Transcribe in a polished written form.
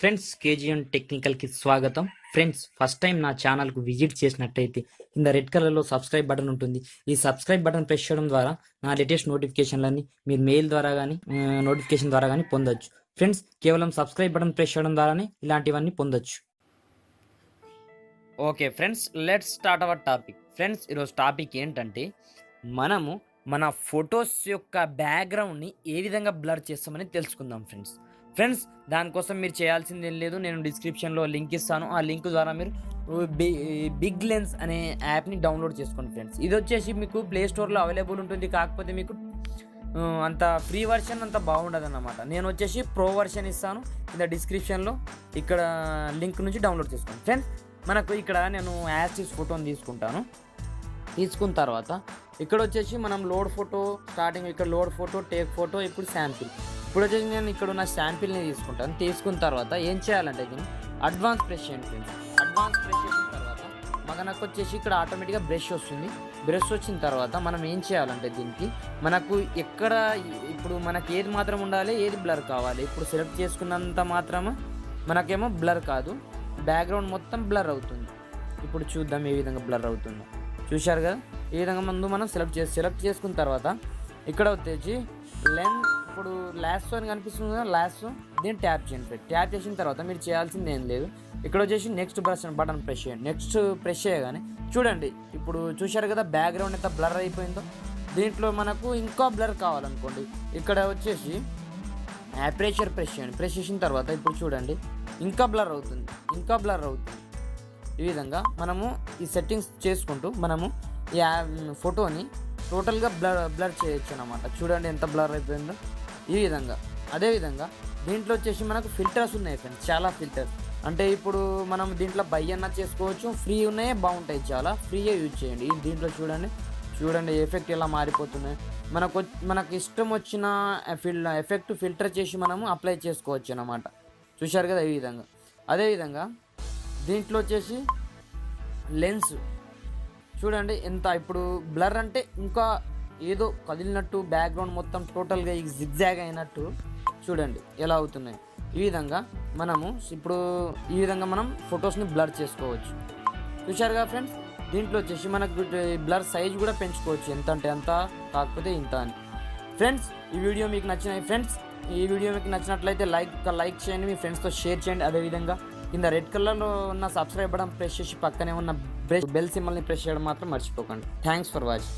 Friends, KGN టెక్నికల్కి స్వాగతం. Friends, first time నా ఛానల్కు విజిట్ చేసినట్టయితే కింద రెడ్ కలర్లో సబ్స్క్రైబ్ బటన్ ఉంటుంది. ఈ సబ్స్క్రైబ్ బటన్ ప్రెస్ చేయడం ద్వారా నా లేటెస్ట్ నోటిఫికేషన్లన్నీ మీరు మెయిల్ ద్వారా కానీ నోటిఫికేషన్ ద్వారా కానీ పొందొచ్చు. ఫ్రెండ్స్, కేవలం సబ్స్క్రైబ్ బటన్ ప్రెస్ చేయడం ద్వారానే ఇలాంటివన్నీ పొందొచ్చు. Okay friends, let's start our topic. Friends, ఈరోజు టాపిక్ ఏంటంటే మనము మన ఫొటోస్ యొక్క బ్యాక్గ్రౌండ్ని ఏ విధంగా బ్లర్ చేస్తామని తెలుసుకుందాం. ఫ్రెండ్స్ దానికోసం మీరు చేయాల్సింది ఏం లేదు, నేను డిస్క్రిప్షన్లో లింక్ ఇస్తాను. ఆ లింక్ ద్వారా మీరు బిగ్ లెన్స్ అనే యాప్ని డౌన్లోడ్ చేసుకోండి. ఫ్రెండ్స్, ఇది వచ్చేసి మీకు ప్లే స్టోర్లో అవైలబుల్ ఉంటుంది. కాకపోతే మీకు అంత ఫ్రీ వర్షన్ అంత బాగుండదు అన్నమాట. నేను వచ్చేసి ప్రో వర్షన్ ఇస్తాను, కింద డిస్క్రిప్షన్లో ఇక్కడ లింక్ నుంచి డౌన్లోడ్ చేసుకోండి. ఫ్రెండ్స్, మనకు ఇక్కడ నేను యాసిస్ ఫోటోని తీసుకున్న తర్వాత ఇక్కడ వచ్చేసి మనం లోడ్ ఫోటో స్టార్టింగ్, ఇక్కడ లోడ్ ఫోటో, టేక్ ఫోటో, ఇప్పుడు శాంపిల్. ఇప్పుడు వచ్చేసి నేను ఇక్కడ ఉన్న శాంపిల్ని తీసుకుంటాను. తీసుకున్న తర్వాత ఏం చేయాలంటే దీన్ని అడ్వాన్స్ ప్రెస్ చేయండి. ఫ్రెండ్స్, అడ్వాన్స్ ప్రెస్ చేసిన తర్వాత మనకు వచ్చేసి ఇక్కడ ఆటోమేటిక్గా బ్రష్ వస్తుంది. బ్రష్ వచ్చిన తర్వాత మనం ఏం చేయాలంటే దీనికి మనకు ఎక్కడ ఇప్పుడు మనకి ఏది మాత్రం ఉండాలి, ఏది బ్లర్ కావాలి. ఇప్పుడు సెలెక్ట్ చేసుకున్నంత మాత్రమే మనకేమో బ్లర్ కాదు, బ్యాక్గ్రౌండ్ మొత్తం బ్లర్ అవుతుంది. ఇప్పుడు చూద్దాం ఏ విధంగా బ్లర్ అవుతుందో. చూశారు కదా, ఈ విధంగా ముందు మనం సెలెక్ట్ చేసుకున్న తర్వాత ఇక్కడ వచ్చేసి ఇప్పుడు లాస్ట్ అని కనిపిస్తుంది కదా, లాస్ట్ దీన్ని ట్యాప్ చేయండి. ట్యాప్ చేసిన తర్వాత మీరు చేయాల్సింది ఏం లేదు, ఇక్కడ వచ్చేసి నెక్స్ట్ బటన్ ప్రెస్ చేయండి. నెక్స్ట్ ప్రెస్ చేయగానే చూడండి, ఇప్పుడు చూశారు కదా బ్యాక్గ్రౌండ్ ఎంత బ్లర్ అయిపోయిందో. దీంట్లో మనకు ఇంకా బ్లర్ కావాలనుకోండి, ఇక్కడ వచ్చేసి అపరేచర్ ప్రెస్ చేయండి. ప్రెస్ చేసిన తర్వాత ఇప్పుడు చూడండి ఇంకా బ్లర్ అవుతుంది. ఈ విధంగా మనము ఈ సెట్టింగ్స్ చేసుకుంటూ మనము ఈ ఫోటోని టోటల్గా బ్లర్ చేయొచ్చు అన్నమాట. చూడండి ఎంత బ్లర్ అయిపోయిందో ఈ విధంగా. అదేవిధంగా దీంట్లో వచ్చేసి మనకు ఫిల్టర్స్ ఉన్నాయి ఫ్రెండ్స్, చాలా ఫిల్టర్స్. అంటే ఇప్పుడు మనం దీంట్లో బై అన్నా చేసుకోవచ్చు, ఫ్రీ ఉన్నాయి, బాగుంటాయి, చాలా ఫ్రీగా యూజ్ చేయండి. దీంట్లో చూడండి ఎఫెక్ట్ ఎలా మారిపోతున్నాయి. మనకు ఇష్టం వచ్చిన ఎఫెక్ట్ ఫిల్టర్ చేసి మనము అప్లై చేసుకోవచ్చు అన్నమాట. చూశారు కదా ఈ విధంగా. అదేవిధంగా దీంట్లో వచ్చేసి లెన్స్ చూడండి ఎంత ఇప్పుడు బ్లర్ అంటే ఇంకా ఏదో కదిలినట్టు, బ్యాక్గ్రౌండ్ మొత్తం టోటల్గా జిగ్జాగ్ అయినట్టు చూడండి ఎలా అవుతున్నాయి. ఈ విధంగా మనం ఫొటోస్ని బ్లర్ చేసుకోవచ్చు. చూశారుగా ఫ్రెండ్స్, దీంట్లో వచ్చేసి మనకు బ్లర్ సైజ్ కూడా పెంచుకోవచ్చు, ఎంత అంటే అంత, కాకపోతే ఇంత అని. ఫ్రెండ్స్, ఈ వీడియో మీకు నచ్చినట్లయితే లైక్ చేయండి, మీ ఫ్రెండ్స్తో షేర్ చేయండి. అదేవిధంగా కింద రెడ్ కలర్లో ఉన్న సబ్స్క్రైబ్ బటన్ ప్రెస్ చేసి పక్కనే ఉన్న బెల్ సింబల్ని ప్రెస్ చేయడం మాత్రం మర్చిపోకండి. Thanks for watching.